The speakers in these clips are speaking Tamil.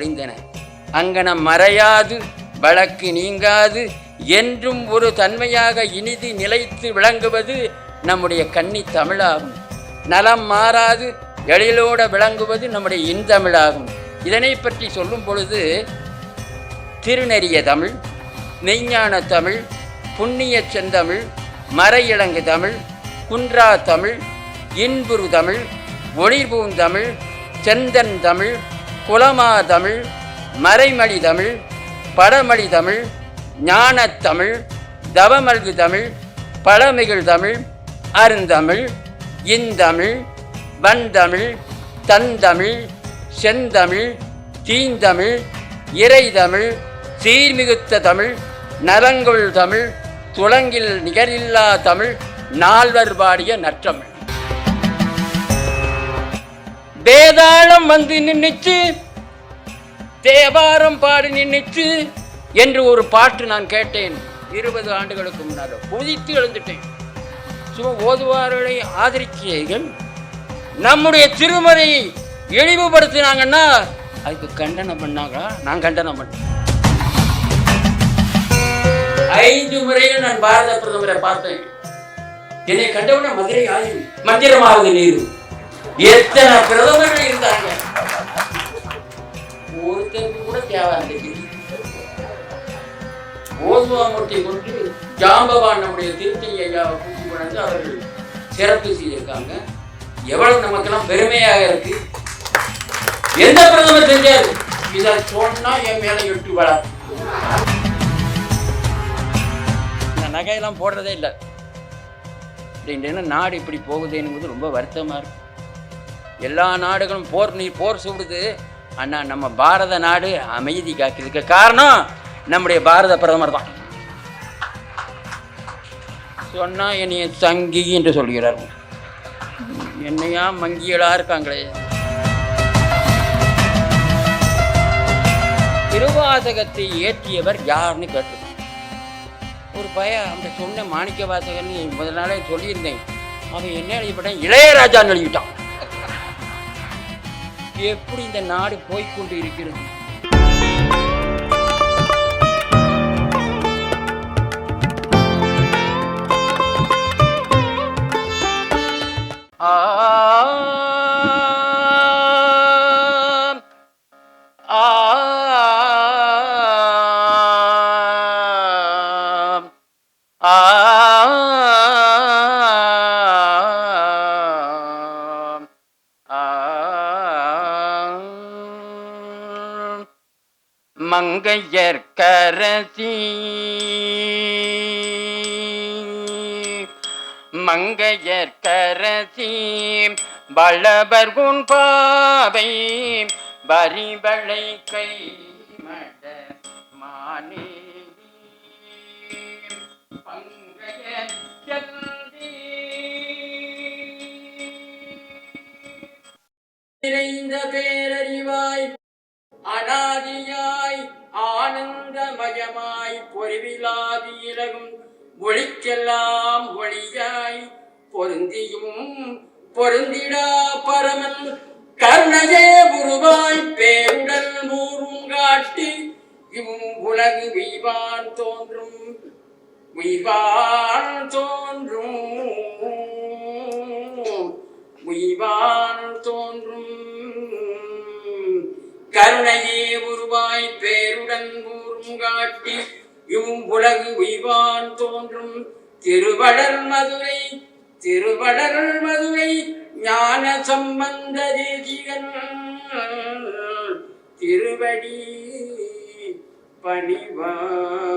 பொழிந்தன. அங்கனம் மறையாது வழக்கு நீங்காது என்றும் ஒரு தன்மையாக இனிது நிலைத்து விளங்குவது நம்முடைய கன்னி தமிழாகும். நலம் மாறாது எழிலோட விளங்குவது நம்முடைய இன்தமிழாகும். இதனை பற்றி சொல்லும் பொழுது திருநெறிய தமிழ், மெய்ஞான தமிழ், புண்ணிய செந்தமிழ், மறையிலங்கு தமிழ், குன்றா தமிழ், இன்புறு தமிழ், ஒளிர்பூந்தமிழ், செந்தன் தமிழ், குலமா தமிழ், மறைமொழி தமிழ், படமொழி தமிழ், ஞானத்தமிழ், தவமல்கு தமிழ், பழமிகள் தமிழ், அருந்தமிழ், இந்தமிழ், வந்தமிழ், தந்தமிழ், செந்தமிழ், தீந்தமிழ், இறைதமிழ், சீர்மிகுத்த தமிழ், நலங்கொள் தமிழ், துலங்கில் நிகரில்லா தமிழ், நால்வர் பாடிய நற்றமிழ். வேதாளம் வந்து நின்றுச்சு, தேவாரம் பாடி நின்றுச்சு என்று ஒரு பாட்டு நான் கேட்டேன் 20 ஆண்டுகளுக்கு முன்னால். குதித்து எழுந்துட்டேன். சும்மா ஓதுவார்களை ஆதரிக்கைகள் நம்முடைய திருமறையை இழிவுபடுத்தினாங்கன்னா அதுக்கு கண்டனம் பண்ணாங்களா? நான் கண்டனம் பண்ணேன். 5 முறைகள் நான் பாரத பிரதமரை பார்த்தேன். என்னை கண்டவுடனே மதுரை ஆயும் மந்திரமாவது நீர். எத்தனை பிரதமர்கள் இருந்தாங்க, ஒருத்தருக்கு கூட தேவை. ஓதுவாமூர்த்தி கொண்டு ஜாம்பவான் நம்முடைய திருச்சி ஐயாவை கூட்டி கொண்டு அவர்கள் சிறப்பு செய்திருக்காங்க. எவ்வளவு நமக்கெல்லாம் பெருமையாக இருக்கு. எந்த பிரதமர் செஞ்சாரு? இதை சொன்னா என் மேல எட்டு வள. இந்த நகையெல்லாம் போடுறதே இல்லை. அப்படின்னா நாடு இப்படி போகுதுன்னு ரொம்ப வருத்தமா இருக்கு. எல்லா நாடுகளும் போர் சூடுது. ஆனா நம்ம பாரத நாடு அமைதி காக்கிறதுக்கு காரணம் நம்முடைய பாரத பிரதமர் தான். சொன்னா என்னைய சங்கி என்று சொல்கிறார். என்னையா மங்கிகளா இருக்காங்களே. திருவாசகத்தை ஏற்றியவர் யாருன்னு கேட்டு ஒரு அந்த சொன்ன மாணிக்க வாசகன் முதல் நாளே சொல்லியிருந்தேன். அவன் என்ன எழுதிப்பட்டான்? இளையராஜான்னு எழுதிட்டான். எப்படி இந்த நாடு போய்கொண்டு இருக்கிறது? மங்கையர்க்கரசி மங்கையர்க்கரசி வளவர்குன் பாவை வரிவளை கை மட மானே நிறைந்த பேரறிவாய் அனாதியாய் ஆனந்தமயமாய் பொறிவிலாதி இலகும் ஒளிக்கெல்லாம் ஒளியாய் பொருந்தியும் பொருந்திடா பரமன் கருணையே உருவாய் பேருடல் மூறும் காட்டி இவும் உலகு வீவான் தோன்றும் வீவான் தோன்றும் வீவான் தோன்றும் கருணையே உருவாய் பேருடன் கூறும் காட்டி இவும் உலகு உய்வான் தோன்றும் திருவடர் மதுரை ஞான சம்பந்த தேசிகன் திருவடி பணிவாம்.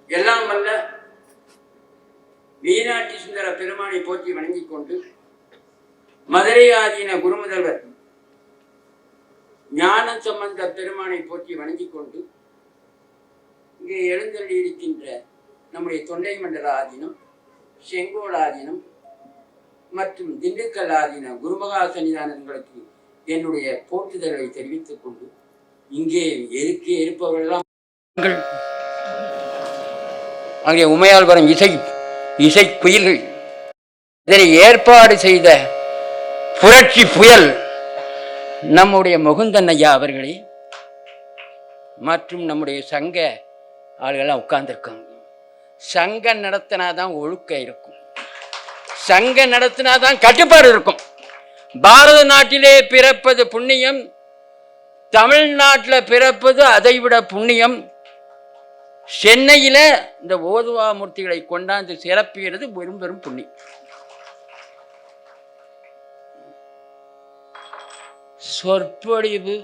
எல்லாம் வல்ல மீனாட்சி சுந்தர பெருமானை போற்றி வணங்கிக் கொண்டு மதுரை ஆதீன குருமுதல்வர் ஞான சம்பந்த பெருமானை போற்றி வணங்கிக் கொண்டு இங்கே எழுந்தருளி இருக்கின்ற நம்முடைய தொண்டை மண்டல ஆதீனம், செங்கோல் ஆதீனம் மற்றும் திண்டுக்கல் ஆதீன குருமகா சன்னிதானங்களுக்கு என்னுடைய போற்றுதல்களை தெரிவித்துக் கொண்டு இங்கே இருப்பவர்களெல்லாம் அங்கே உமையால்புரம் இசை குயில்கள் இதனை ஏற்பாடு செய்த புரட்சி புயல் நம்முடைய முகுந்தன் ஐயா அவர்களே மற்றும் நம்முடைய சங்க ஆளுகள்லாம் உட்கார்ந்துருக்காங்க. சங்கம் நடத்தினாதான் ஒழுக்கம் இருக்கும், சங்கம் நடத்தினாதான் கட்டுப்பாடு இருக்கும். பாரத நாட்டிலே பிறப்பது புண்ணியம், தமிழ்நாட்டில் பிறப்பது அதைவிட புண்ணியம். சென்னையில இந்த ஓதுவா மூர்த்திகளை கொண்டாந்து சிறப்பிக்கிறது பெரும் பெரும் புண்ணியம். சொற்பொழிவு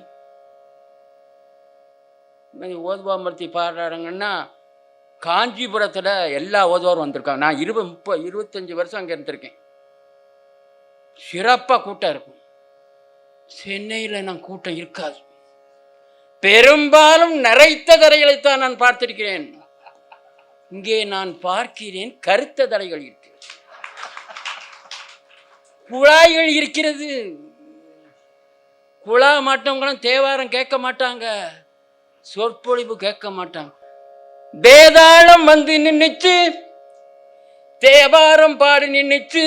ஓதுவா மூர்த்தி பாடுறாங்கன்னா காஞ்சிபுரத்தில் எல்லா ஓதுவாரும் வந்திருக்காங்க. நான் 25 வருஷம் அங்கே இருந்திருக்கேன். சிறப்பாக கூட்டம் இருக்கும். சென்னையில் நான் கூட்டம் இருக்காது. பெரும்பாலும் நிறைத்த தரைகளைத்தான் நான் பார்த்திருக்கிறேன். இங்கே நான் பார்க்கிறேன் கருத்த தரைகள் இருக்கு, குழாய்கள் இருக்கிறது. குழா மாட்டவங்களும் தேவாரம் கேட்க மாட்டாங்க, சொற்பொழிவு கேட்க மாட்டாங்க. வேதாளம் வந்து நின்னுச்சு, தேவாரம் பாடி நின்னுச்சு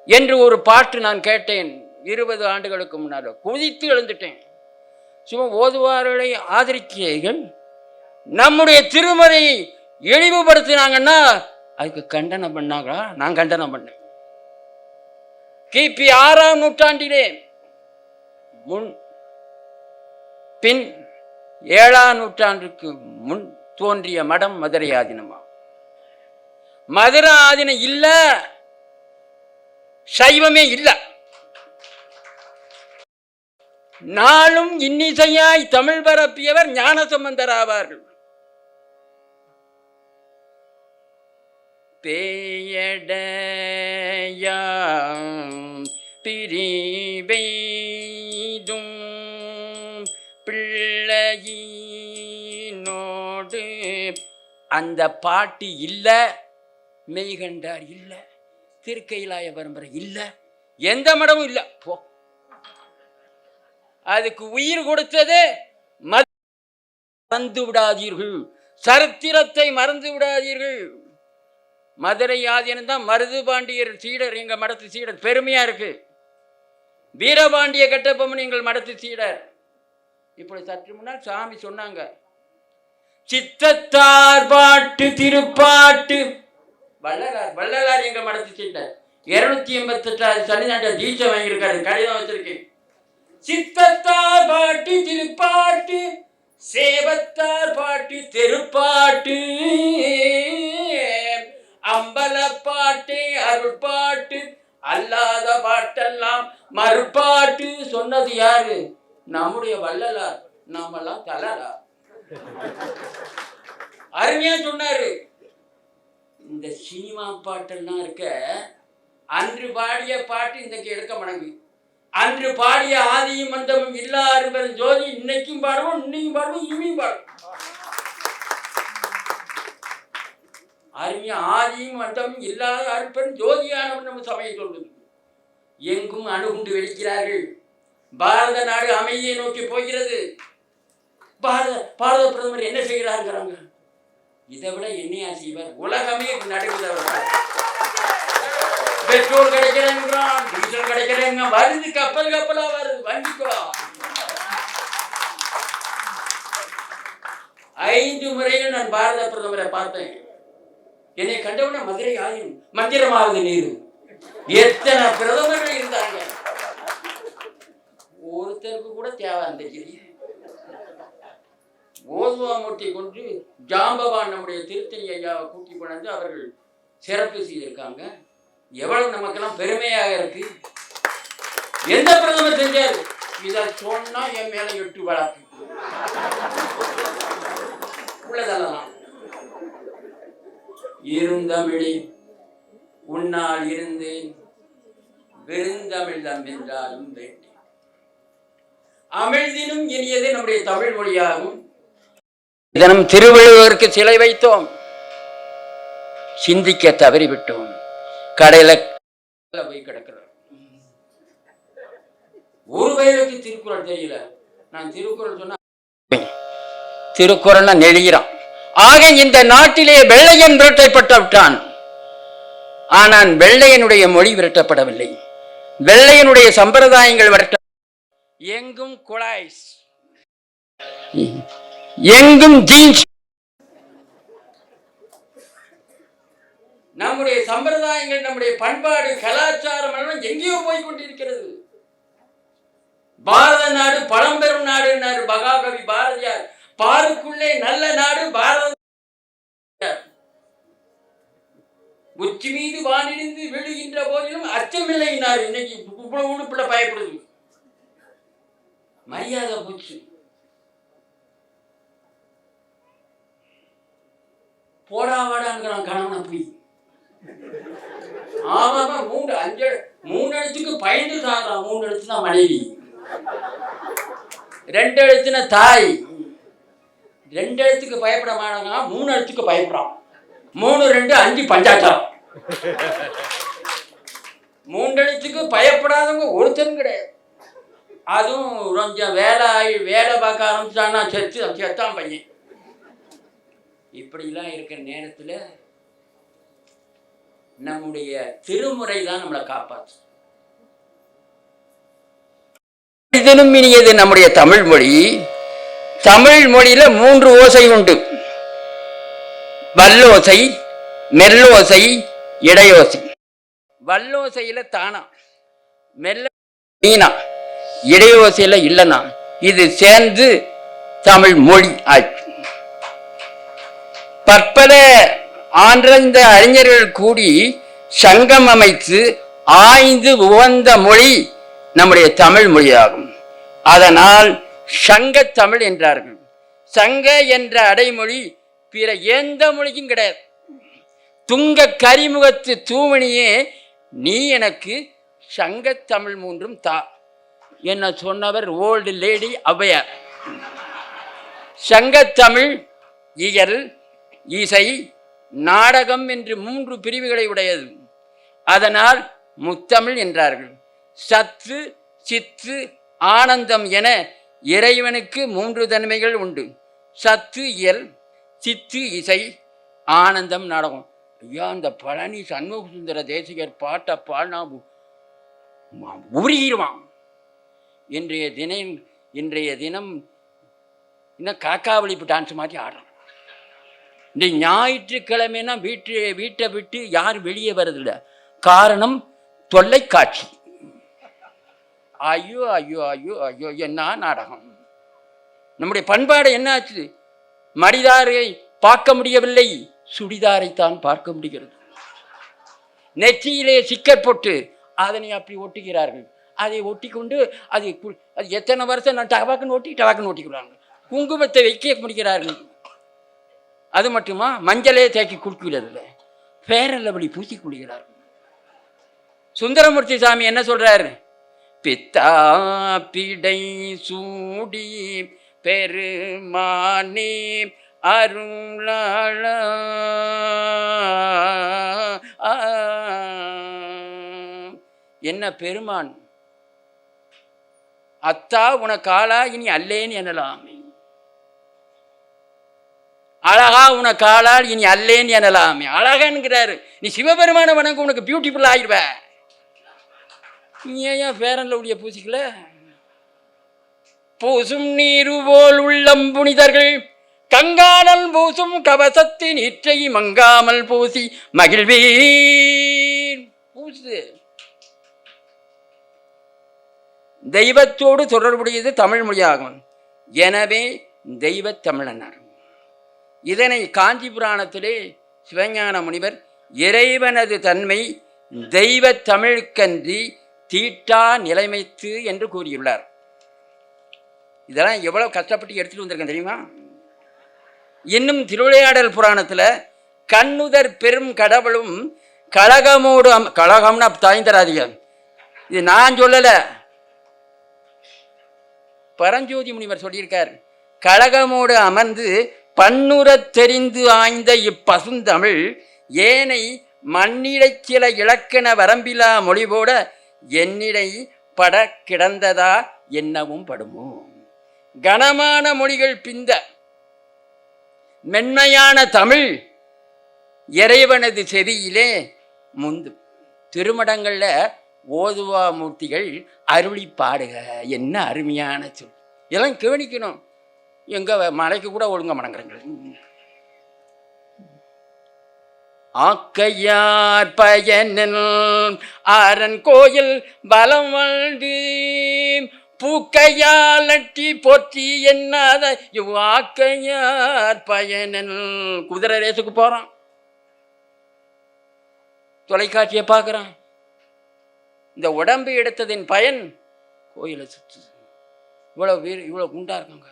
என்று ஒரு பாட்டு நான் கேட்டேன் 20 ஆண்டுகளுக்கு முன்னால். குதித்து எழுந்துட்டேன். சும்மா ஓதுவார்களை ஆதரிக்கைகள் நம்முடைய திருமறையை இழிவுபடுத்தினாங்கன்னா அதுக்கு கண்டனம் பண்ணாங்களா? நான் கண்டனம் பண்ணேன். கிபி 6ஆம் நூற்றாண்டிலே முன் பின் 7ஆம் நூற்றாண்டுக்கு முன் தோன்றிய மடம் மதுரை ஆதீனமா. மதுரை ஆதீனம் இல்ல, சைவமே இல்ல. நாளும் இன்னிசையாய் தமிழ் பரப்பியவர் ஞானசம்பந்தர் ஆவார்கள். பேயடையாம் பிரிவெய்தும் பிள்ளையினோடு அந்த பாட்டு இல்ல, மெய்கண்டார் இல்ல, திருக்கைலாய பரம்பரை இல்ல, எந்த மடமும் இல்ல. போ, அதுக்கு உயிர் கொடுத்தது மறந்து விடாதீர்கள், சரித்திரத்தை மறந்து விடாதீர்கள். மதுரை ஆதீனம் தான் மருது பாண்டியர் சீடர், எங்க மடத்து சீடர். பெருமையா இருக்கு. வீரபாண்டிய கட்டபொம்மன் எங்கள் மடத்து சீடர். இப்படி சற்று முன்னால் சாமி சொன்னாங்க, சித்தத்தார் பாட்டு திருப்பாட்டு. வள்ளலார் எங்க மடத்து சீடர். 288 சனிநாட்ட தீட்சை வாங்கியிருக்காரு, கடிதம் வச்சிருக்கேன். சித்தத்தார் பாட்டு திருப்பாட்டு, சேவத்தார் பாட்டு தெருப்பாட்டு, அம்பலப்பாட்டு அருட்பாட்டு, அல்லாத பாட்டெல்லாம் மறுபாட்டு. சொன்னது யாரு? நம்முடைய வள்ளலார். நாமெல்லாம் தலரா. அருமையா சொன்னாரு. இந்த சினிமா பாட்டெல்லாம் இருக்க, அன்று பாடிய பாட்டு இன்றைக்கு எடுக்க மடங்கு. அன்று பாடிய ஆதியும் மந்தமும் இல்லாத ஜோதி இன்னைக்கும் பாடுவோம், இன்னைக்கும் பாடுவோம், இனிமையும் பாடுவோம். அருமையா ஆதியும் மந்தமும் இல்லாத அருப்பெரும் ஜோதியானவன் நம்ம சமயம் சொல்லுது. எங்கும் அணுகுண்டு வெடிக்கிறார்கள். பாரத நாடு அமைதியை நோக்கி போகிறது. பாரத பிரதமர் என்ன செய்கிறாருங்கிறாங்க. இதை விட என்னையா செய்வார்? உலகமே நடக்குது. பெட்ரோல் கிடைக்கிறேங்கிறான், டீசல் கிடைக்கிறேங்க, வருது கப்பலா வருது, வண்டிக்கோ. 5 முறையில் நான் பாரத பிரதமரை பார்த்தேன். என்னை கண்டவுடனே மதுரை ஆயும் மந்திரமாவது நீர். எத்தனை பிரதமர்கள் இருந்தாங்க, ஒருத்தருக்கு கூட தேவை அந்த கிரியை. ஓதுவா மூர்த்தி கொண்டு ஜாம்பவான் நம்முடைய திருத்தணி ஐயாவை கூட்டி கொண்டு அவர்கள் சிறப்பு செய்திருக்காங்க. எவ்வளவு நமக்கெல்லாம் பெருமையாக இருக்கு. எந்த பிரதமர் செஞ்சாரு? இதை சொன்னா என் மேல 8 வழக்கு உள்ளதெல்லாம். இருந்தமிழி உன்னால் இருந்து வெறுந்தமிழ் தம்பின்றாலும் வேண்டி அமிழ்தினும் இனியது நம்முடைய தமிழ் மொழியாகும். தினம் திருவள்ளுவருக்கு சிலை வைத்தோம், சிந்திக்க தவறிவிட்டோம். கடையில போய் கிடக்கிறோம். ஒரு வயலுக்கு திருக்குறள் தெரியல. நான் திருக்குறள் சொன்ன திருக்குறள் நெளிகிறான். ஆக இந்த நாட்டிலே வெள்ளையன் விரட்டப்பட்டு விட்டான். ஆனால் வெள்ளையனுடைய மொழி விரட்டப்படவில்லை. வெள்ளையனுடைய சம்பிரதாயங்கள் வரட்டும். எங்கும் குழாய்ஸ், எங்கும் ஜீன்ஸ். நம்முடைய சம்பிரதாயங்கள், நம்முடைய பண்பாடு, கலாச்சாரம் எல்லாம் எங்கேயோ போய் கொண்டிருக்கிறது. பாரத நாடு பழம்பெரும் நாடு என்னார் மகாகவி பாரதியார். பாருக்குள்ளே நல்ல நாடு பாரத. உச்சி மீது வானிருந்து விழுகின்ற போதிலும் அச்சமில்லை. இன்னைக்கு உடுப்புல பயப்படுது. மரியாதை போச்சு. போடாவாடாங்கிறான் கணவனை போய். ஆமாமா, 3 எழுத்துக்கு பயந்து சாகிறான். 3 எழுத்துனா மனைவி, 2 எழுத்துனா தாய். 2 எழுத்துக்கு பயப்பட மாட்டாங்க, 3 எழுத்துக்கு பயப்படுறான். 3, 2, 5 பஞ்சாச்சாரம். 3 எழுத்துக்கு பயப்படாதவங்க ஒருத்தரும் கிடையாது. அதுவும் கொஞ்சம் வேலை பார்க்க ஆரம்பிச்சான்னா செத்தான் பையன். இப்படிலாம் இருக்கிற நேரத்தில் நம்முடைய திருமுறை தான் நம்மளை காப்பாற்று. இதனும் இனியது நம்முடைய தமிழ் மொழி. தமிழ் மொழியில 3 ஓசை உண்டு. வல்லோசை, மெல்லோசை, இடையோசை. வல்லோசையில தானா, மெல்ல நீனா, இடையோசையில இல்லைனா. இது சேர்ந்து தமிழ் மொழி ஆச்சு. பற்பல ஆன்றந்த அறிஞர்கள் கூடி சங்கம் அமைத்து ஆய்ந்து உவந்த மொழி நம்முடைய தமிழ் மொழியாகும். அதனால் சங்க தமிழ் என்றார்கள். சங்க என்ற அடைமொழி பிற எந்த மொழிக்கும் கிடையாது. துங்க கரிமுகத்து தூமணியே, நீ எனக்கு சங்க தமிழ் 3 தா என்ன சொன்னவர் ஓல்டு லேடி ஔவையார். சங்கத்தமிழ் இயல், இசை, நாடகம் என்று 3 பிரிவுகளை உடையது. அதனால் முத்தமிழ் என்றார்கள். சத்து, சித்து, ஆனந்தம் என இறைவனுக்கு 3 தன்மைகள் உண்டு. சத்து இயல், சித்து இசை, ஆனந்தம் நாடகம். ஐயா, அந்த பழனி சண்முக சுந்தர தேசிகர் பாட்ட பாடினா உருகிடுவான். இன்றைய தினம் இன்னும் காக்காவளிப்பு டான்ஸ் மாதிரி ஆடுறான். இந்த ஞாயிற்றுக்கிழமைனா வீட்டை விட்டு யாரும் வெளியே வர்றதில்ல. காரணம் தொல்லைக்காட்சி. ஐயோ ஐயோ ஐயோ ஐயோ, என்ன நாடகம்! நம்முடைய பண்பாடு என்னாச்சு? மடிதாரை பார்க்க முடியவில்லை, சுடிதாரைத்தான் பார்க்க முடிகிறது. நெற்றியிலே சிக்கர் போட்டு அதனை அப்படி ஒட்டுகிறார்கள். அதை ஒட்டி கொண்டு அது எத்தனை வருஷம் நான் டவாக்குன்னு ஒட்டிக்கிறாங்க. குங்குமத்தை வைக்க முடிக்கிறார்கள். அது மட்டுமா, மஞ்சளே தேக்கி குடிக்கிறதில்ல, பேரல்லபடி பூசி குடிக்கிறார்கள். சுந்தரமூர்த்தி சாமி என்ன சொல்றாரு? பித்தா பிடை சூடி பெருமானே அருளாள, என்ன பெருமான் அத்தா உனக்கு ஆளா, இனி அல்லேன்னு எனலாமே. அழகா உனக்கு ஆளால் இனி அல்லேன்னு எனலாமே. அழகான்ங்கிறாரு. நீ சிவபெருமான வணங்க, உனக்கு பியூட்டிஃபுல் ஆயிடுவ. நீ ஏன் பேரன்ல உடைய பூசிக்கல? பூசும் நீரு போல் உள்ளம் புனிதர்கள் கங்கானல் பூசும் கவசத்தின் இற்றை மங்காமல் பூசி மகிழ்வீர். பூசு. தெய்வத்தோடு தொடர்புடையது தமிழ் மொழியாகும். எனவே தெய்வ தமிழனார். இதனை காஞ்சி புராணத்திலே சிவஞான முனிவர் இறைவனது தன்மை தெய்வ தமிழுக்கன்றி தீட்டா நிலைமைத்து என்று கூறியுள்ளார். இதெல்லாம் எவ்வளவு கஷ்டப்பட்டு எடுத்துட்டு வந்திருக்கேன் தெரியுமா? இன்னும் திருவிளையாடல் புராணத்தில் கண்ணுதர் பெரும் கடவுளும் கழகமோடு கழகம்னா தாய்ந்தராதிக, இது நான் சொல்லலை, பரஞ்சோதி முனிவர் சொல்லியிருக்கார். கழகமோடு அமர்ந்து பன்னுரத் தெரிந்து ஆய்ந்த இப்பசுந்தமிழ் ஏனை மண்ணிடை சில இலக்கண வரம்பிலா மொழிபோட என்னிடை பட கிடந்ததா என்னவும் படுமோ. கனமான மொழிகள் பிந்த மென்மையான தமிழ் இறைவனது செவியிலே முந்து. திருமடங்களில் ஓதுவா மூர்த்திகள் அருளி பாடுக. என்ன அருமையான சொல்! இதெல்லாம் கவனிக்கணும். எங்க மலைக்கு கூட ஒழுங்க மடங்குறங்க. ஆக்கையார் பயனில் ஆரன் கோயில் பலம் வாழ்ந்து பூக்கையால் நட்டி போற்றி என்னாத ஆக்கையார் பயனில். குதிரை ரேசுக்கு போறான், தொலைக்காட்சியை பார்க்குறான். இந்த உடம்பு எடுத்ததின் பயன் கோயிலை சுற்று. இவ்வளோ குண்டா இருக்காங்க,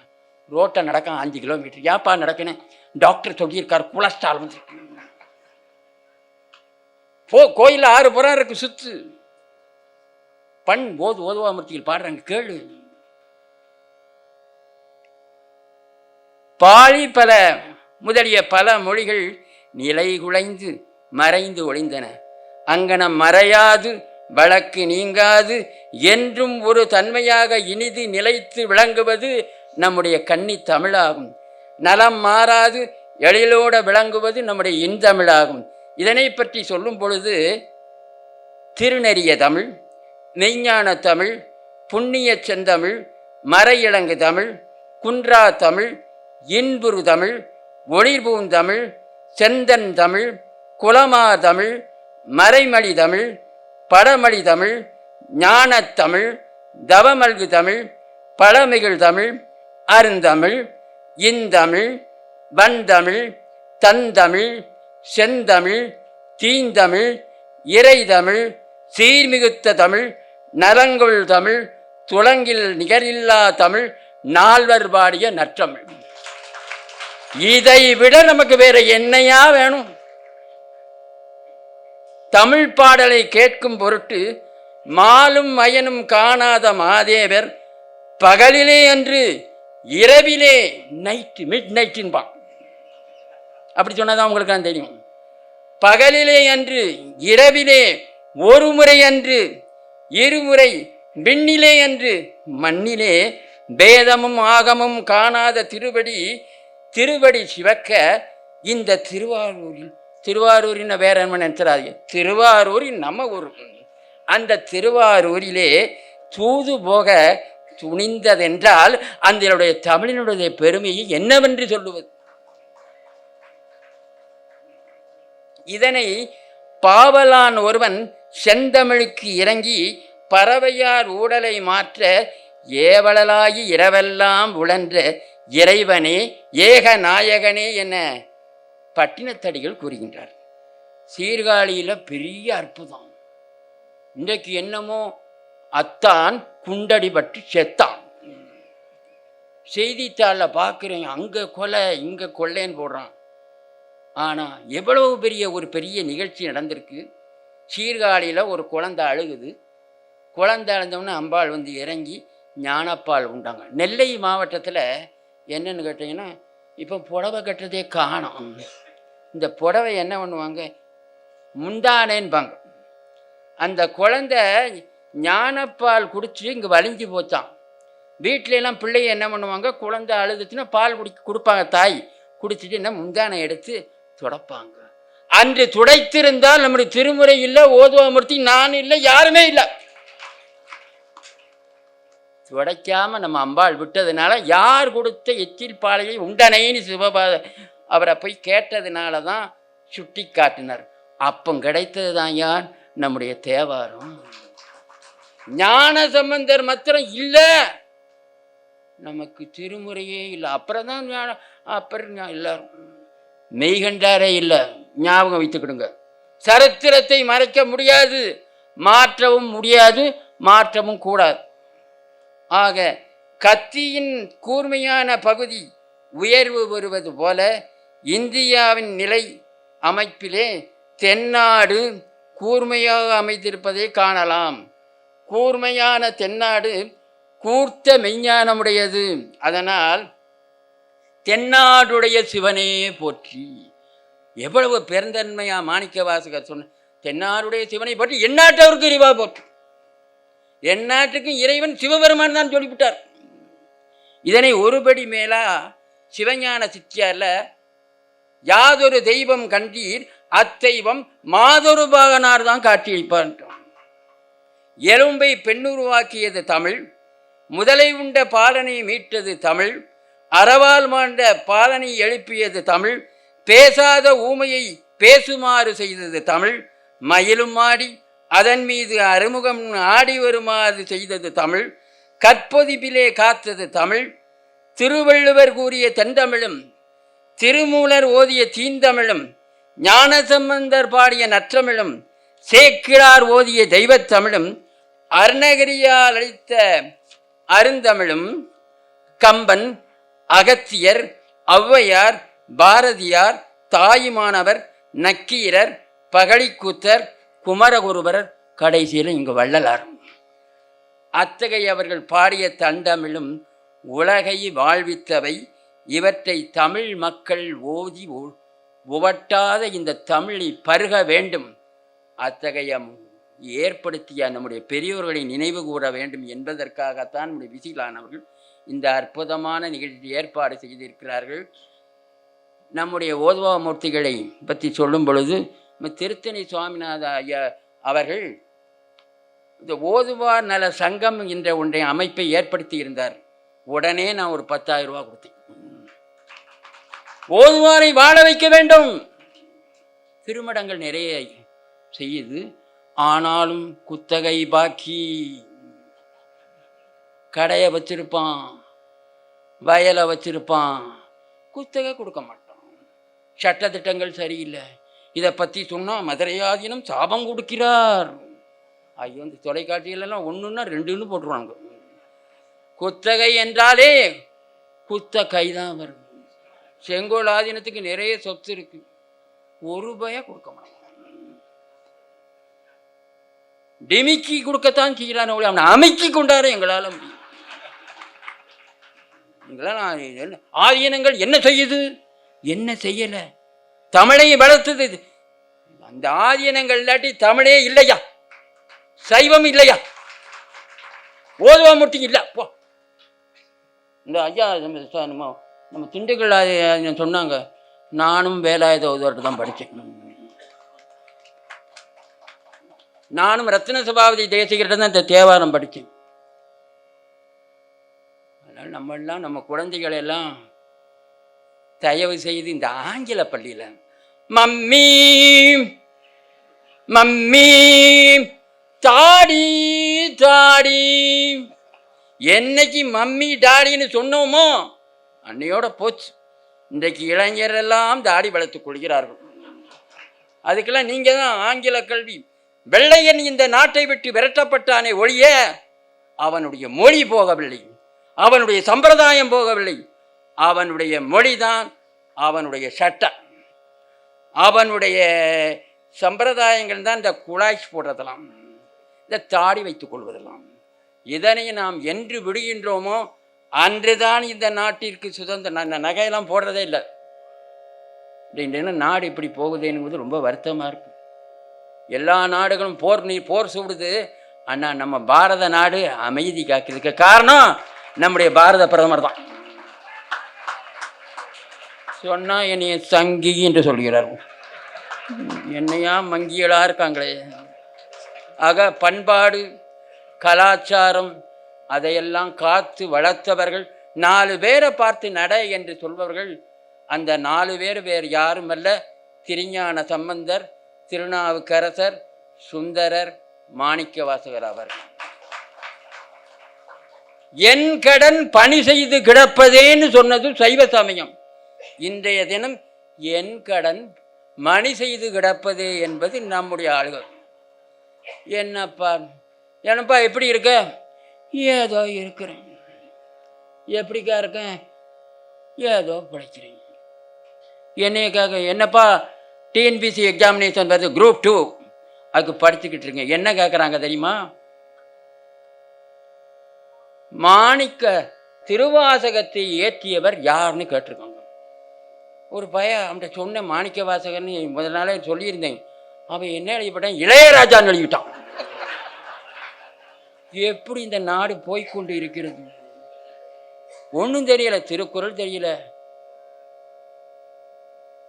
ரோட்டை நடக்க 5 கிலோமீட்டர். ஏப்பா நடக்கணும்? டாக்டர் சொல்லியிருக்கார், கொலஸ்ட்ரால் வந்து போ. கோயில் 6 புறம் இருக்கு, சுத்து. பண் ஓதுவாமூர்த்திகள் பாடுறாங்க, கேளு. பாழி பல முதலிய பல மொழிகள் நிலை குலைந்து மறைந்து ஒளிந்தன. அங்கனம் மறையாது வழக்கு நீங்காது என்றும் ஒரு தன்மையாக இனிது நிலைத்து விளங்குவது நம்முடைய கன்னி தமிழாகும். நலம் மாறாது எழிலோட விளங்குவது நம்முடைய இன்தமிழாகும். இதனை பற்றி சொல்லும் பொழுது திருநெறிய தமிழ், மெய்ஞான தமிழ், புண்ணிய செந்தமிழ், மறையிலங்கு தமிழ், குன்றா தமிழ், இன்புறு தமிழ், ஒளிர்பூந்தமிழ், செந்தன் தமிழ், குலமா தமிழ், மறைமொழி தமிழ், படமொழி தமிழ், ஞானத்தமிழ், தவமல்கு தமிழ், பழமிகள் தமிழ், அருந்தமிழ், இந்தமிழ், வந்தமிழ், தந்தமிழ், செந்தமிழ், தீந்தமிழ், இறைதமிழ், சீர்மிகுத்த தமிழ், நலங்கொள் தமிழ், துலங்கில் நிகரில்லா தமிழ், நால்வர் பாடிய நற்றமிழ். இதை விட நமக்கு வேற என்னையா வேணும்? தமிழ் பாடலை கேட்கும் பொருட்டு மாலும் மயனும் காணாத மாதேவர் பகலிலே அன்று இரவிலே நைட்டு மிட் நைட்டின்பான். அப்படி சொன்னதான் உங்களுக்கு தான் தெரியும். பகலிலே அன்று இரவிலே, ஒரு முறை அன்று இருமுறை, விண்ணிலே அன்று மண்ணிலே வேதமும் ஆகமும் காணாத திருவடி சிவக்க இந்த திருவாரூரின் வேற என்ன நினைச்சாரு? திருவாரூரின் நம்ம ஊர். அந்த திருவாரூரிலே தூது போக துணிந்ததென்றால் அந்த தமிழினுடைய பெருமையை என்னவென்று சொல்லுவது? இதனை பாவலான் ஒருவன் செந்தமிழுக்கு இறங்கி பறவையார் ஊடலை மாற்ற ஏவலாகி இரவெல்லாம் உழன்ற இறைவனே ஏக நாயகனே என பட்டினத்தடிகள் கூறுகின்றார். சீர்காழியில் பெரிய அற்புதம். இன்றைக்கு என்னமோ அத்தான் குண்டடி பட்டு செத்தான். செய்தித்தாளில் பார்க்குறேன், அங்கே கொலை இங்கே கொள்ளைன்னு போடுறான். ஆனால் எவ்வளவு பெரிய நிகழ்ச்சி நடந்திருக்கு. சீர்காழியில் ஒரு குழந்தை அழுகுது. குழந்தை அழுந்தவொடனே அம்பாள் வந்து இறங்கி ஞானப்பால் உண்டாங்க. நெல்லை மாவட்டத்தில் என்னன்னு கேட்டிங்கன்னா, இப்போ புடவை கட்டுறதே காணும். இந்த புடவை என்ன பண்ணுவாங்க, முந்தானேன்பாங்க. அந்த குழந்தை ஞானப்பால் குடிச்சு இங்கே வலிஞ்சு போச்சான். வீட்டிலலாம் பிள்ளைய என்ன பண்ணுவாங்க, குழந்தை அழுதுச்சுன்னா பால் கொடுப்பாங்க. தாய் குடிச்சிட்டு என்ன முந்தானை எடுத்து துடைப்பாங்க. அன்று துடைத்திருந்தால் நம்முடைய திருமுறை இல்லை, ஓதுவாமூர்த்தி நான் இல்லை, யாருமே இல்லை. துடைக்காம நம்ம அம்பாள் விட்டதுனால, யார் கொடுத்த எச்சில் பாலையை உண்டனைன்னு சிவபாத அவரை போய் கேட்டதுனால தான் சுட்டி காட்டினார். அப்போ கிடைத்தது தான் யார்? நம்முடைய தேவாரம். ஞான சம்பந்தர் மாத்திரம் இல்லை, நமக்கு திருமுறையே இல்லை. அப்புறம் தான் அப்புறம் எல்லாரும் மெய்கண்டாரே இல்லை. ஞாபகம் வைத்துக்கிடுங்க. சரித்திரத்தை மறைக்க முடியாது, மாற்றவும் முடியாது, மாற்றவும் கூடாது. ஆக கத்தியின் கூர்மையான பகுதி உயர்வு பெறுவது போல இந்தியாவின் நிலை அமைப்பிலே தென்னாடு கூர்மையாக அமைந்திருப்பதை காணலாம். கூர்மையான தென்னாடு கூர்த்த மெய்ஞானமுடையது. அதனால் தென்னாடுடைய சிவனே போற்றி. எவ்வளவு பெருந்தன்மையா மாணிக்க வாசகர் சொன்ன தென்னாடுடைய சிவனை போற்றி எந்நாட்டவருக்கு இறைவா போற்றி. எந்நாட்டுக்கும் இறைவன் சிவபெருமான் தான் சொல்லிவிட்டார். இதனை ஒருபடி மேலா சிவஞான சித்தியார்ல யாதொரு தெய்வம் கண்டீர் அத்தெய்வம் மாதொரு பாகனார் தான் காட்சியளிப்பார். எலும்பை பெண்ணுருவாக்கியது தமிழ், முதலை உண்ட பாலனை மீட்டது தமிழ், அறவால் மாண்ட பாலனை எழுப்பியது தமிழ், பேசாத ஊமையை பேசுமாறு செய்தது தமிழ், மயிலும் ஆடி அதன் மீது அறுமுகம் ஆடி வருமாறு செய்தது தமிழ், கற்பொதிப்பிலே காத்தது தமிழ், திருவள்ளுவர் கூறிய தென்தமிழும் திருமூலர் ஓதிய தீந்தமிழும் ஞானசம்பந்தர் பாடிய நற்றமிழும் சேக்கிழார் ஓதிய தெய்வத்தமிழும் அருணகிரியால் அளித்த அருந்தமிழும் கம்பன், அகத்தியர், ஔவையார், பாரதியார், தாயுமானவர், நக்கீரர், பகழிக்கூத்தர், குமரகுருபரர், கடைசியில் இங்கு வள்ளலார், அத்தகைய அவர்கள் பாடிய தண்டமிழும் உலகை வாழ்வித்தவை. இவற்றை தமிழ் மக்கள் ஓதி உவட்டாத இந்த தமிழை பருக வேண்டும். அத்தகைய ஏற்படுத்திய நம்முடைய பெரியோர்களை நினைவு கூற வேண்டும் என்பதற்காகத்தான் நம்முடைய விசிலானவர்கள் இந்த அற்புதமான நிகழ்ச்சி ஏற்பாடு செய்திருக்கிறார்கள். நம்முடைய ஓதுவா மூர்த்திகளை பற்றி சொல்லும் பொழுது திருத்தணி சுவாமிநாத ஐயா அவர்கள் இந்த ஓதுவார் நல சங்கம் என்ற ஒன்றை அமைப்பை ஏற்படுத்தி இருந்தார். உடனே நான் ஒரு 10,000 ரூபா கொடுத்தேன். ஓதுவாரை வாழ வைக்க வேண்டும். திருமடங்கள் நிறைய செய்யுது, ஆனாலும் குத்தகை பாக்கி. கடையை வச்சிருப்பான், வயலை வச்சிருப்பான், குத்தகை கொடுக்க மாட்டான். சட்டத்திட்டங்கள் சரியில்லை. இதை பற்றி சொன்னால் மதுரையாதீனம் சாபம் கொடுக்கிறார். ஐயோ, இந்த தொலைக்காட்சியிலெல்லாம் 1ன்னா 2ன்னு போட்டுருவாங்க. குத்தகை என்றாலே குத்த கைதான் வரும். செங்கோல் ஆதீனத்துக்கு நிறைய சொத்து இருக்கு, ₹1 கொடுக்க மாட்டான். டிமிக்கி கொடுக்கத்தான் செய்யறான், அவனை அமைக்கி கொண்டாரு எங்களால் முடியும். எங்களால் ஆதீனங்கள் என்ன செய்யுது, என்ன செய்யல? தமிழை வளர்த்தது அந்த ஆதீனங்கள். இல்லாட்டி தமிழே இல்லையா, சைவம் இல்லையா, ஓதுவா மூர்த்தி இல்லை. போ, இந்த ஐயா நம்ம திண்டுக்கல் சொன்னாங்க, நானும் வேலாயுத ஓதுவார்கிட்ட தான் படித்தேன். நானும் ரத்ன சபாபதி தேசிகர்கிட்ட தான் இந்த தேவாரம் படித்தேன். அதனால் நம்மெல்லாம் நம்ம குழந்தைகள் எல்லாம் தயவு செய்து இந்த ஆங்கில பள்ளியில் மம்மி மம்மி தாடி தாடி, என்னைக்கு மம்மி டாடின்னு சொன்னோமோ அன்னையோட போச்சு. இன்றைக்கு இளைஞர் எல்லாம் தாடி வளர்த்துக் கொள்கிறார்கள். அதுக்கெல்லாம் நீங்கள் தான் ஆங்கில கல்வி. வெள்ளையன் இந்த நாட்டை விட்டு விரட்டப்பட்டானே ஒழிய அவனுடைய மொழி போகவில்லை, அவனுடைய சம்பிரதாயம் போகவில்லை. அவனுடைய மொழிதான் அவனுடைய சட்டம், அவனுடைய சம்பிரதாயங்கள் தான் இந்த குழாய்ச்சி போடுறதெல்லாம், இந்த தாடி வைத்துக் கொள்வதெல்லாம். இதனை நாம் என்று விடுகின்றோமோ அன்றுதான் இந்த நாட்டிற்கு சுதந்திரம். நகையெல்லாம் போடுறதே இல்லை. அப்படின்னா நாடு இப்படி போகுதுங்கிறது ரொம்ப வருத்தமாக இருக்கும். எல்லா நாடுகளும் போர் சூடுது, ஆனால் நம்ம பாரத நாடு அமைதி காக்கிறதுக்கு காரணம் நம்முடைய பாரத பிரதமர் தான். சொன்னால் என்னைய சங்கி என்று சொல்கிறார்கள். என்னையா மங்கியலாக இருக்காங்களே. ஆக பண்பாடு கலாச்சாரம் அதையெல்லாம் காத்து வளர்த்தவர்கள், 4 பேரை பார்த்து நட என்று சொல்பவர்கள். அந்த 4 பேர் வேறு யாரும் அல்ல, திருஞான சம்பந்தர், திருநாவுக்கரசர், சுந்தரர், மாணிக்கவாசகர் அவர்கள். என் கடன் பணி செய்து கிடப்பதேன்னு சொன்னது சைவ சமயம். இன்றைய தினம் என் கடன் மணி செய்து கிடப்பதே என்பது நம்முடைய ஆளுகள். என்னப்பா எப்படி இருக்க? ஏதோ இருக்கிறேன். எப்படிக்கா இருக்கேன்? ஏதோ பிழைக்கிறேன். என்னைக்காக என்னப்பா டிஎன்பிசி எக்ஸாமினேஷன் வருது, குரூப் 2, அதுக்கு படிச்சுக்கிட்டு இருக்கேன். என்ன கேட்குறாங்க தெரியுமா? மாணிக்க திருவாசகத்தை ஏற்றியவர் யாருன்னு கேட்டிருக்காங்க. ஒரு பையன் அவன்கிட்ட சொன்னேன், மாணிக்க வாசகர்னு முதல் நாளே சொல்லியிருந்தேன். அவன் என்ன எழுதிப்பட்டான்? இளையராஜான்னு எழுதிவிட்டான். எப்படி இந்த நாடு போய்கொண்டு இருக்கிறது? ஒன்றும் தெரியல, திருக்குறள் தெரியல.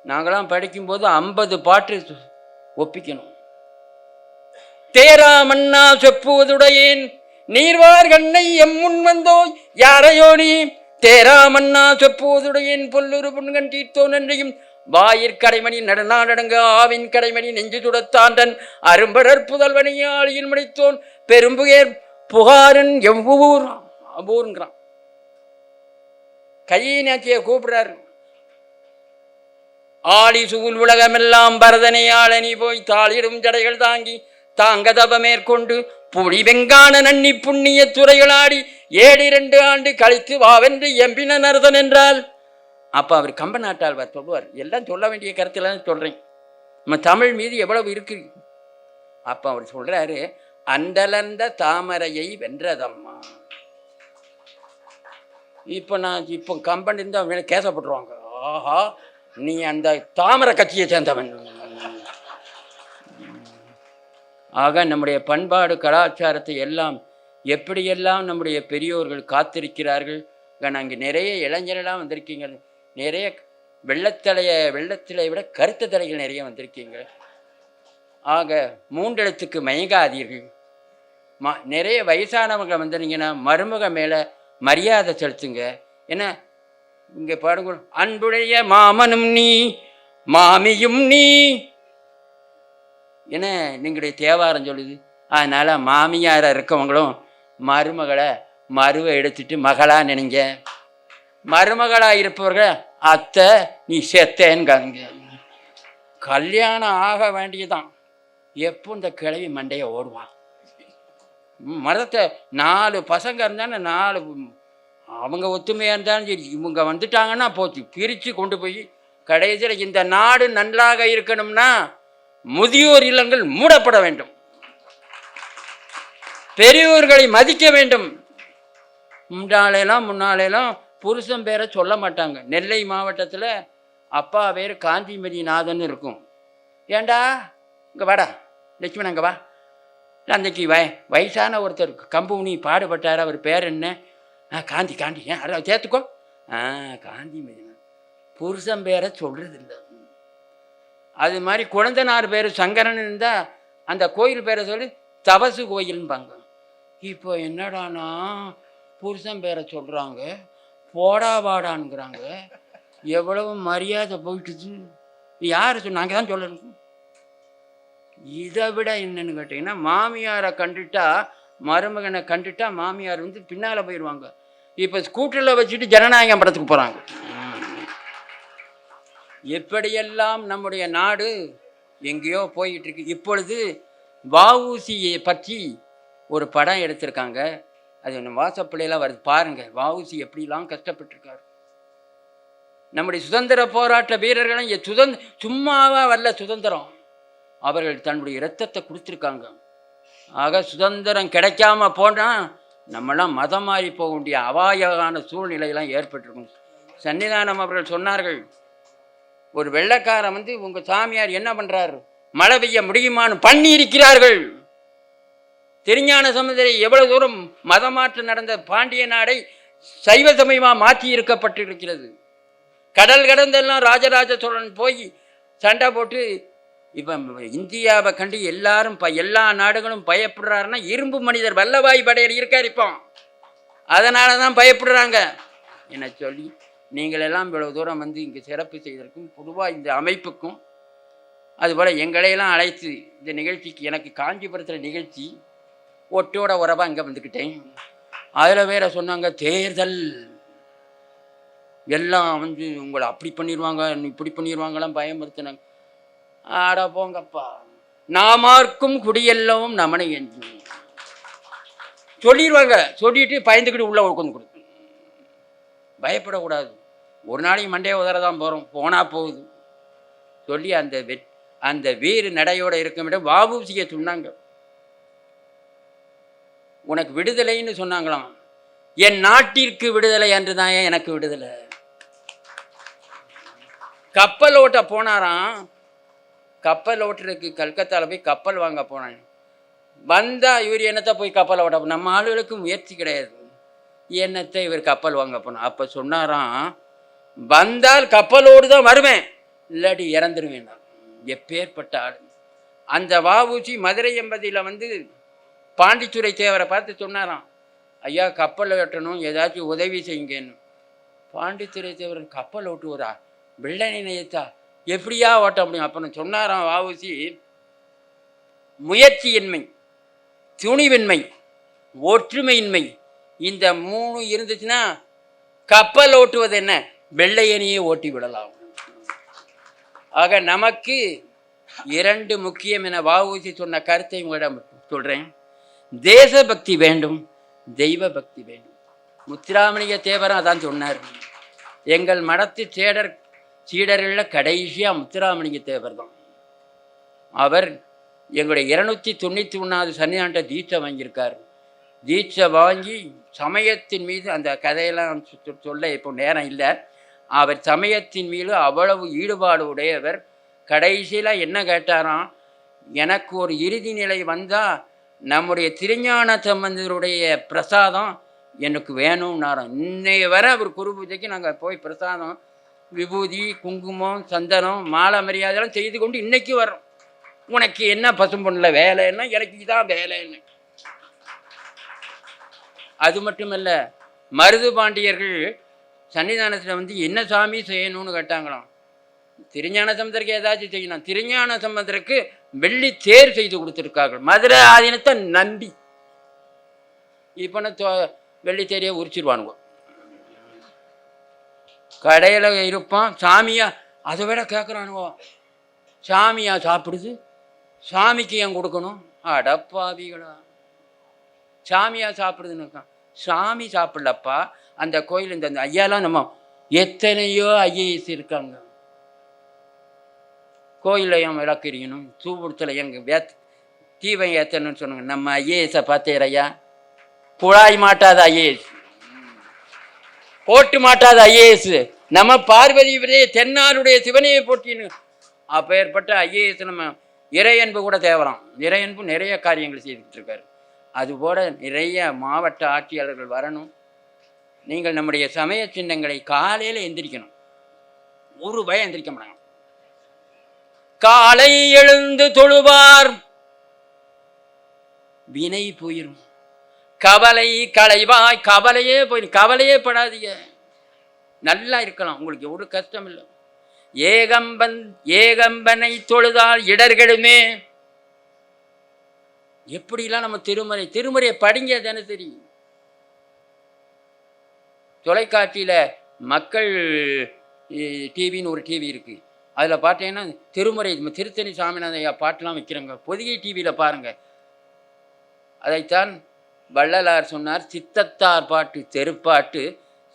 நாங்களாம் படிக்கும்போது 50 பாட்டு ஒப்பிக்கணும். தேரா மன்னா செப்புவதுடையேன் நீர்வார் கண்ணை எம்முன் வந்தோய் யாரையோ நீ தேரா மன்னா செப்புவதுடையேன் பொல்லுரு புண்கண் தீர்த்தோ நன்றியும் வாயிற்கடைமணி நடனாடங்க ஆவின் கடைமணி நெஞ்சு துடத்தாண்டன் அரும்பரற் புதல்வனை ஆளியில் முடித்தோன் பெரும்புயர் புகாரன் எவ்வூர் அபூர்ங்கிறான். கையை நாச்சிய கூப்பிடுறாரு. ஆளி சூழ் உலகமெல்லாம் பரதனை ஆளனி போய் தாளிடும் ஜடைகள் தாங்கி தாங்க தப மேற்கொண்டு புடி வெங்கான நன்னி புண்ணிய துறைகளாடி 7 ஆண்டு கழித்து வாவென்று எம்பின நரதன் என்றால். அப்ப அவர் கம்ப நாட்டாழ்வார் சொல்லுவார். எல்லாம் சொல்ல வேண்டிய கருத்துலாம் சொல்றேன். நம்ம தமிழ் மீது எவ்வளவு இருக்கு. அப்ப அவர் சொல்றாரு, அண்டலந்த தாமரையை வென்றதம்மா. இப்போ கம்பன் இருந்தா கேசப்பட்டுருவாங்க. ஆஹா, நீ அந்த தாமரை கட்சியை சேர்ந்தவன். ஆக நம்முடைய பண்பாடு கலாச்சாரத்தை எல்லாம் எப்படியெல்லாம் நம்முடைய பெரியோர்கள் காத்திருக்கிறார்கள். அங்கே நிறைய இளைஞரெல்லாம் வந்திருக்கீங்க. நிறைய வெள்ளத்திலை விட கருத்த தலைகள் நிறைய வந்திருக்கீங்க. ஆக 3 எழுத்துக்கு மயங்காதீர்கள். நிறைய வயசானவங்க வந்துருங்கன்னா மருமக மேலே மரியாதை செலுத்துங்க. ஏன்னா இங்கே பாடுங்க, அன்புடைய மாமனும் நீ மாமியும் நீ என்ன நீங்களுடைய தேவாரம் சொல்லுது. அதனால் மாமியார இருக்கவங்களும் மருமகளை மருவை எடுத்துட்டு மகளாக நினைங்க. மருமகளாக இருப்பவர்கள் அத்தை நீ செத்தேன்காங்க. கல்யாணம் ஆக வேண்டியதான். எப்போ இந்த கிழவி மண்டையை ஓடுவான். மரத்தை 4 பசங்க இருந்தானே 4 அவங்க ஒத்துமையாக இருந்தாலும் சரி, இவங்க வந்துட்டாங்கன்னா போச்சு, பிரித்து கொண்டு போய் கடைசியில் இந்த நாடு நன்றாக இருக்கணும்னா முதியோர் இல்லங்கள் மூடப்பட வேண்டும். பெரியோர்களை மதிக்க வேண்டும். முன்னாலேலாம் புருஷன் பேரை சொல்ல மாட்டாங்க. நெல்லை மாவட்டத்தில் அப்பா பேர் காந்திமதிநாதன் இருக்கும். ஏண்டா இங்கே வாடா லட்சுமணன் அங்கே வா. அன்றைக்கி வயசான ஒருத்தர் கம்பூனி பாடுபட்டார். அவர் பேர் என்ன? காந்தி ஏன் அதை சேர்த்துக்கோ. காந்திமதிநாதன். புருஷன் பேரை சொல்கிறது இல்லை. அது மாதிரி குழந்தனார் பேர் சங்கரன் இருந்தால் அந்த கோயில் பேரை சொல்லி தபசு கோயில்பாங்க. இப்போ என்னடானா புருஷன் பேரை சொல்கிறாங்க, போடா வாடான்ங்கிறாங்க. எவ்வளவு மரியாதை போயிட்டுது. யார் நாங்கள் தான் சொல்லணும். இதை விட என்னன்னு கேட்டிங்கன்னா, மாமியாரை கண்டுட்டா மருமகனை கண்டுட்டா மாமியார் வந்து பின்னால் போயிடுவாங்க. இப்போ ஸ்கூட்டரில் வச்சுட்டு ஜனநாயகம் படத்துக்கு போகிறாங்க. எப்படியெல்லாம் நம்முடைய நாடு எங்கேயோ போயிட்டு இருக்கு. இப்பொழுது வஉசியை பற்றி ஒரு படம் எடுத்திருக்காங்க. அது ஒன்று வாட்ஸ்அப்லாம் வருது பாருங்கள். வஉசி எப்படிலாம் கஷ்டப்பட்டிருக்காரு. நம்முடைய சுதந்திர போராட்ட வீரர்களும் சும்மாவா வரல சுதந்திரம். அவர்கள் தன்னுடைய இரத்தத்தை கொடுத்துருக்காங்க. ஆக சுதந்திரம் கிடைக்காம போனால் நம்மளாம் மதம் மாறி போக வேண்டிய அபாயமான சூழ்நிலையெல்லாம் ஏற்பட்டிருக்கும். சன்னிதானம் அவர்கள் சொன்னார்கள், ஒரு வெள்ளைக்காரன் வந்து உங்கள் சாமியார் என்ன பண்ணுறாரு, மழை பெய்ய முடியுமான்னு பண்ணி இருக்கிறார்கள். திருஞான சமுதிரை எவ்வளவு தூரம் மதமாற்றம் நடந்த பாண்டிய நாடை சைவ சமயமாக மாற்றி இருக்கப்பட்டிருக்கிறது. கடல் கடந்தெல்லாம் ராஜராஜ சோழன் போய் சண்டை போட்டு இப்போ இந்தியாவை கண்டு எல்லாரும் எல்லா நாடுகளும் பயப்படுறாருன்னா இரும்பு மனிதர் வல்லபாய் படையர் இருக்கார். இப்போ அதனால தான் பயப்படுறாங்க. என்ன சொல்லி நீங்களெல்லாம் இவ்வளவு தூரம் வந்து இங்கே சிறப்பு செய்ததற்கும் பொதுவாக இந்த அமைப்புக்கும் அதுபோல் எங்களையெல்லாம் அழைத்து இந்த நிகழ்ச்சிக்கு, எனக்கு காஞ்சிபுரத்தில் நிகழ்ச்சி ஒட்டோட உறவாக இங்கே வந்துக்கிட்டேன். அதில் வேற சொன்னாங்க தேர்தல் எல்லாம் வந்து உங்களை அப்படி பண்ணிடுவாங்க இப்படி பண்ணிடுவாங்களாம் பயமுறுத்தினாங்க. ஆட போங்கப்பா, நாமார்க்கும் குடியெல்லாம் நமனை என்று சொல்லிடுவாங்க. சொல்லிட்டு பயந்துக்கிட்டு உள்ளே உட்காந்து கொடுத்து பயப்படக்கூடாது. ஒரு நாளைக்கு மண்டையை உதறதான் போகிறோம், போனால் போகுது சொல்லி அந்த வீறு நடையோடு இருக்க விட வஉசியை சொன்னாங்க. உனக்கு விடுதலைன்னு சொன்னாங்களாம். என் நாட்டிற்கு விடுதலை என்று தான் எனக்கு விடுதலை. கப்பல் ஓட்ட போனாராம். கப்பல் ஓட்டுறதுக்கு கல்கத்தாவில் போய் கப்பல் வாங்க போனாங்க. வந்தால் இவர் என்னத்தை போய் கப்பல் ஓட்ட, நம்ம ஆளுகளுக்கு முயற்சி கிடையாது. என்னத்தை இவர் கப்பல் வாங்க போனோம். அப்போ சொன்னாராம், வந்தால் கப்பலோடு தான் வருவேன், இல்லாட்டி இறந்துருவேன். எப்பேற்பட்ட ஆள். அந்த வஉசி மதுரை எம்பதியில் வந்து பாண்டித்துரை தேவரை பார்த்து சொன்னாராம், ஐயா கப்பல் ஓட்டணும், ஏதாச்சும் உதவி செய்யுங்கன்னு. பாண்டித்துரை தேவர் கப்பல் ஓட்டுவதா, வெள்ளை நினையத்தா, எப்படியா ஓட்ட முடியும்? அப்போ சொன்னாராம் வஉசி, முயற்சியின்மை, துணிவின்மை, ஒற்றுமையின்மை, இந்த 3 இருந்துச்சுன்னா கப்பல் ஓட்டுவது என்ன, வெள்ளையனையே ஓட்டி விடலாம். ஆக நமக்கு 2 முக்கியம் என வஉசி சொன்ன கருத்தை உங்களிடம் சொல்கிறேன். தேசபக்தி வேண்டும், தெய்வ பக்தி வேண்டும். முத்துராமலிங்க தேவரும் அதான் சொன்னார். எங்கள் மடத்து சீடர்களில் கடைசியாக முத்துராமலிங்க தேவர் தான். அவர் எங்களுடைய 291வது சன்னிதானத்தை தீட்சை வாங்கியிருக்கார். தீட்சை வாங்கி சமயத்தின் மீது, அந்த கதையெல்லாம் சொல்ல இப்போ நேரம் இல்லை, அவர் சமயத்தின் மீது அவ்வளவு ஈடுபாடு உடையவர். கடைசியில் என்ன கேட்டாராம், எனக்கு ஒரு இறுதி நிலை வந்தால் நம்முடைய திருஞான சம்பந்தருடைய பிரசாதம் எனக்கு வேணும்னாராம். இன்னைய வரை அவர் குரு பூஜைக்கு நாங்கள் போய் பிரசாதம், விபூதி, குங்குமம், சந்தனம், மாலை மரியாதைலாம் செய்து கொண்டு இன்னைக்கு வர்றோம். உனக்கு என்ன பசும்பொண்ணில் வேலைன்னா, எனக்கு இதான் வேலைன்னு. அது மட்டுமல்ல, மருது பாண்டியர்கள் சன்னிதானத்தில் வந்து என்ன சாமி செய்யணும்னு கேட்டாங்களாம். திருஞான சம்பந்தருக்கு ஏதாச்சும் செய்யணும். திருஞான சம்பந்தருக்கு வெள்ளி தேர் செய்து கொடுத்துருக்கார்கள், மதுரை ஆதீனத்தை நம்பி. இப்போ வெள்ளி தேரையே உரிச்சிருவானுங்க. கடையில் இருப்பான், சாமியா அதை விட கேட்குறானுவோ, சாமியா சாப்பிடுது, சாமிக்கு ஏன் கொடுக்கணும்? அடப்பாவிகளா, சாமியா சாப்பிடுதுன்னு இருக்கான். சாமி சாப்பிடலப்பா, அந்த கோயில் இந்த ஐயாலாம் நம்ம எத்தனையோ ஐஏஎஸ் இருக்காங்க. கோயிலில் ஏன் விளக்கு எரியணும், தூபுரத்தில் எங்க தீபம் ஏற்றணும்னு சொன்னாங்க. நம்ம ஐஏஎஸை பார்த்தேன் ஐயா, குழாய் மாட்டாத ஐஏஎஸ், போட்டு மாட்டாத ஐஏஎஸ், நம்ம பார்வதி தென்னாருடைய சிவனையை போட்டின்னு அப்பேற்பட்ட ஐஏஎஸ். நம்ம இறையன்பு கூட தேவலாம். இறையன்பு நிறைய காரியங்கள் செய்துக்கிட்டு இருக்காரு. அதுபோல் நிறைய மாவட்ட ஆட்சியாளர்கள் வரணும். நீங்கள் நம்முடைய சமய சின்னங்களை காலையில் எந்திரிக்கணும். ஒரு பயம் எந்திரிக்க மாட்டாங்க. காலை எழுந்து தொழுவார் வினை போயிரும், கவலை களைவாய், கவலையே போயிடும். கவலையே படாதீங்க, நல்லா இருக்கலாம், உங்களுக்கு ஒரு கஷ்டம் இல்லை. ஏகம்பனை தொழுதால் இடர்களுமே. எப்படிலாம் நம்ம திருமுறையை படிங்க தானே தெரியும். தொலைக்காட்சியில் மக்கள் டிவின்னு ஒரு டிவி இருக்குது, அதில் பார்த்தீங்கன்னா திருமுறை திருத்தணி சாமிநாத ஐயா பாட்டெலாம் வைக்கிறாங்க. பொதிகை டிவியில் பாருங்கள். அதைத்தான் வள்ளலார் சொன்னார், சித்தத்தார் பாட்டு தெருப்பாட்டு,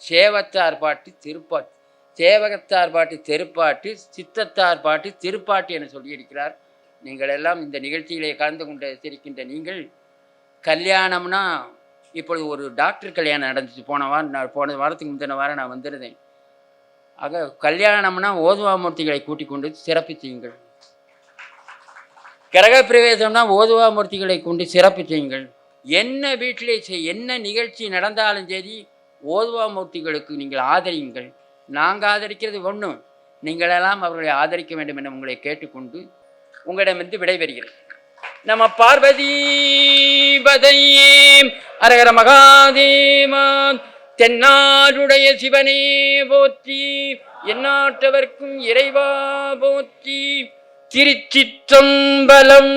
சேவத்தார் பாட்டு திருப்பாட்டு, சேவகத்தார் பாட்டு தெருப்பாட்டு, சித்தத்தார் பாட்டு திருப்பாட்டு என சொல்லியிருக்கிறார். நீங்கள் எல்லாம் இந்த நிகழ்ச்சியிலே கலந்து கொண்டு சிரிக்கின்ற நீங்கள், கல்யாணம்னா இப்பொழுது ஒரு டாக்டர் கல்யாணம் நடந்துச்சு. போன வாரத்துக்கு முந்தின வாரம் நான் வந்திருந்தேன். ஆக கல்யாணம்னா ஓதுவாமூர்த்திகளை கூட்டிக் கொண்டு சிறப்பு செய்யுங்கள். கிரகப்பிரவேசம்னா ஓதுவாமூர்த்திகளை கொண்டு சிறப்பு செய்யுங்கள். என்ன வீட்டிலே என்ன நிகழ்ச்சி நடந்தாலும் சரி, ஓதுவாமூர்த்திகளுக்கு நீங்கள் ஆதரியுங்கள். நாங்கள் ஆதரிக்கிறது ஒன்றும், நீங்களெல்லாம் அவர்களை ஆதரிக்க வேண்டும் என உங்களை கேட்டுக்கொண்டு உங்களிடமிருந்து விடைபெறுகிறேன். நம பார்வதி பதையே அரகர மகாதேவா. தென்னாடுடைய சிவனே போற்றி, எந்நாட்டவர்க்கும் இறைவா போற்றி. திருச்சிற்றம்பலம்.